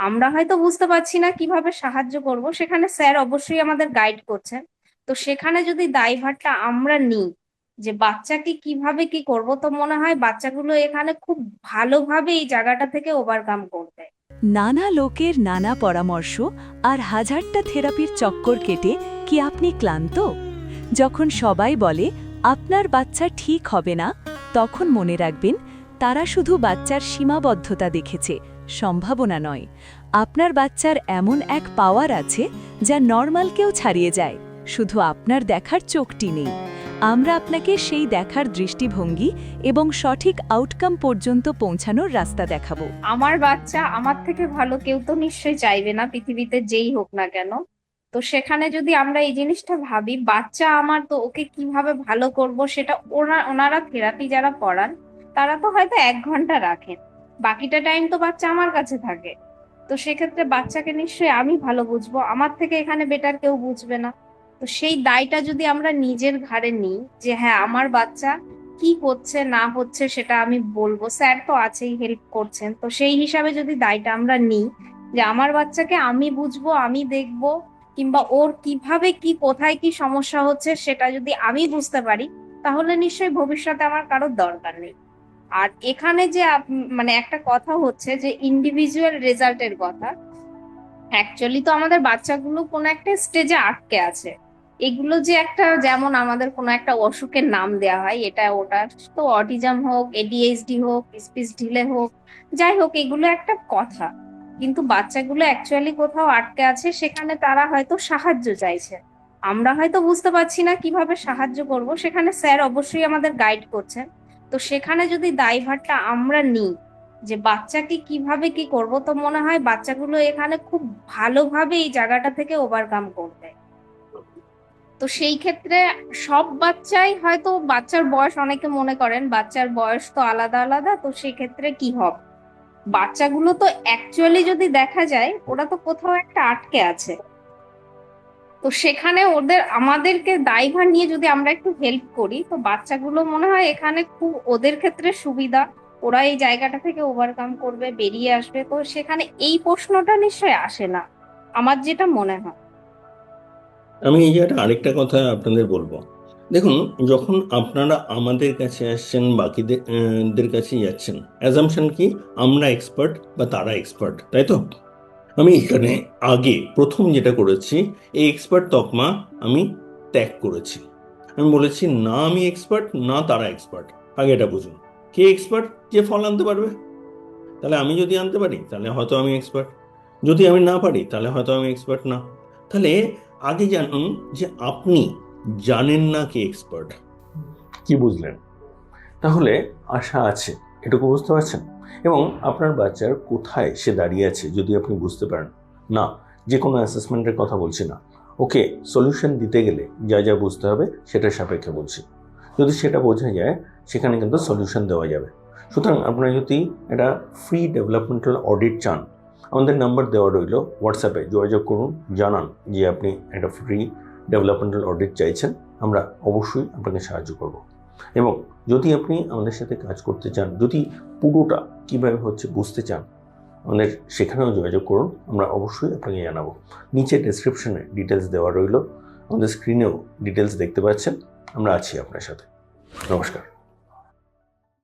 আমরা হয়তো বুঝতে পারছি না কিভাবে সাহায্য করব, সেখানে স্যার অবশ্যই আমাদের গাইড করছেন। তো সেখানে যদি দায়ভারটা আমরা নিই যে বাচ্চাকে কিভাবে কি করব, তো মনে হয় বাচ্চাগুলো এখানে খুব ভালোভাবে এই জায়গাটা থেকে ওভারকাম করবে। নানা লোকের নানা পরামর্শ আর হাজারটা থেরাপির চক্কর কেটে কি আপনি ক্লান্ত? যখন সবাই বলে আপনার বাচ্চা ঠিক হবে না, তখন মনে রাখবেন তারা শুধু বাচ্চার সীমাবদ্ধতা দেখেছে, সম্ভাবনা নয়। আপনার বাচ্চার এমন এক পাওয়ার আছে যা নর্মালকেও ছাড়িয়ে যায়, শুধু আপনার দেখার চোখটি নেই। আমরা আপনাকে সেই দেখার দৃষ্টিভঙ্গি এবং সঠিক আউটকাম পর্যন্ত পৌঁছানোর রাস্তা দেখাবো। আমার বাচ্চা আমার থেকে ভালো কেউ তো নিশ্চয়ই চাইবে না, পৃথিবীতে যেই হোক না কেন। তো সেখানে যদি আমরা এই জিনিসটা ভাবি, বাচ্চা আমার, তো ওকে কিভাবে ভালো করব, সেটা ওনারা থেরাপি যারা করান তারা তো হয়তো 1 ঘন্টা রাখেন, বাকিটা টাইম তো বাচ্চা আমার কাছে থাকে। তো সেক্ষেত্রে বাচ্চাকে নিশ্চয়ই আমি ভালো বুঝবো, আমার থেকে এখানে বেটার কেউ বুঝবে না। তো সেই দায়টা যদি আমরা নিজের ঘাড়ে নিই যে হ্যাঁ আমার বাচ্চা কি হচ্ছে না হচ্ছে সেটা আমি বলবো, স্যার তো আছেই হেল্প করছেন, তো সেই হিসাবে যদি দায়টা আমরা নিই যে আমার বাচ্চাকে আমি বুঝবো, আমি দেখবো, কিংবা ওর কিভাবে কি কোথায় কি সমস্যা হচ্ছে সেটা যদি আমি বুঝতে পারি, তাহলে নিশ্চয়ই ভবিষ্যতে আমার কারোর দরকার নেই। আর এখানে যে মানে একটা কথা হচ্ছে যে ইন্ডিভিজুয়াল রেজাল্টের কথা, অ্যাকচুয়ালি তো আমাদের বাচ্চাগুলো কোনো একটা স্টেজে আটকে আছে। এগুলো যে একটা, যেমন আমাদের কোনো একটা অসুখের নাম দেওয়া হয় এটা ওটা, তো অটিজম হোক, এডিএইচডি হোক, স্পিচ ডিলে হোক, যাই হোক এগুলো একটা কথা। কিন্তু বাচ্চাগুলো অ্যাকচুয়ালি কোথাও আটকে আছে, সেখানে তারা হয়তো সাহায্য চাইছে। আমরা হয়তো বুঝতে পারছি না কিভাবে সাহায্য করব, সেখানে স্যার অবশ্যই আমাদের গাইড করছেন। তো সেখানে যদি দায়ভারটা আমরা নিই যে বাচ্চাকে কিভাবে কি করব, তো মনে হয় বাচ্চাগুলো এখানে খুব ভালোভাবে এই জায়গাটা থেকে ওভারকাম করবে। তো সেই ক্ষেত্রে সব বাচ্চাই হয়তো, বাচ্চার বয়স, অনেকে মনে করেন বাচ্চার বয়স তো আলাদা আলাদা, তো সেই ক্ষেত্রে কি হবে, বাচ্চাগুলো তো অ্যাকচুয়ালি যদি দেখা যায় ওরা তো কোথাও একটা আটকে আছে। তো সেখানে ওদের, আমাদেরকে দায়ভার নিয়ে যদি আমরা একটু হেল্প করি, তো বাচ্চাগুলো মনে হয় এখানে খুব ওদের ক্ষেত্রে সুবিধা, ওরা এই জায়গাটা থেকে ওভারকাম করবে, বেরিয়ে আসবে। তো সেখানে এই প্রশ্নটা নিশ্চয়ই আসে না, আমার যেটা মনে হয়। আমি এই জায়গাটা আরেকটা কথা আপনাদের বলবো। দেখুন, যখন আপনারা আমাদের কাছে আসছেন, বাকিদের দের কাছে যাচ্ছেন, অ্যাজাম্পশন কি আমরা এক্সপার্ট বা তারা এক্সপার্ট, তাই তো? আমি এখানে আগে প্রথম যেটা করেছি, এই এক্সপার্ট তকমা আমি ত্যাগ করেছি। আমি বলেছি না আমি এক্সপার্ট, না তারা এক্সপার্ট। আগে এটা বুঝুন, কে এক্সপার্ট? যে ফল আনতে পারবে। তাহলে আমি যদি আনতে পারি তাহলে হয়তো আমি এক্সপার্ট, যদি আমি না পারি তাহলে হয়তো আমি এক্সপার্ট না। তাহলে আগে জানুন যে আপনি জানেন না কে এক্সপার্ট। কি বুঝলেন? তাহলে আশা আছে, এটুকু বুঝতে পারছেন? এবং আপনার বাচ্চার কোথায় সে দাঁড়িয়ে আছে যদি আপনি বুঝতে পারেন, না যে কোনো অ্যাসেসমেন্টের কথা বলছি না, ওকে সলিউশন দিতে গেলে যা যা বুঝতে হবে সেটার সাপেক্ষে বলছি, যদি সেটা বোঝা যায় সেখানে কিন্তু সলিউশন দেওয়া যাবে। সুতরাং আপনারা যদি একটা ফ্রি ডেভেলপমেন্টাল অডিট চান, আমাদের নাম্বার দেওয়া রইল, হোয়াটসঅ্যাপে যোগাযোগ করুন, জানান যে আপনি একটা ফ্রি ডেভেলপমেন্টাল অডিট চাইছেন, আমরা অবশ্যই আপনাকে সাহায্য করব। এবং যদি আপনি আমাদের সাথে কাজ করতে চান, যদি পুরোটা কীভাবে হচ্ছে বুঝতে চান, আমাদের সেখানেও যোগাযোগ করুন, আমরা অবশ্যই আপনাকে জানাবো। নিচে ডেসক্রিপশনে ডিটেলস দেওয়া রইল, আমাদের স্ক্রিনেও ডিটেলস দেখতে পাচ্ছেন। আমরা আছি আপনার সাথে। নমস্কার।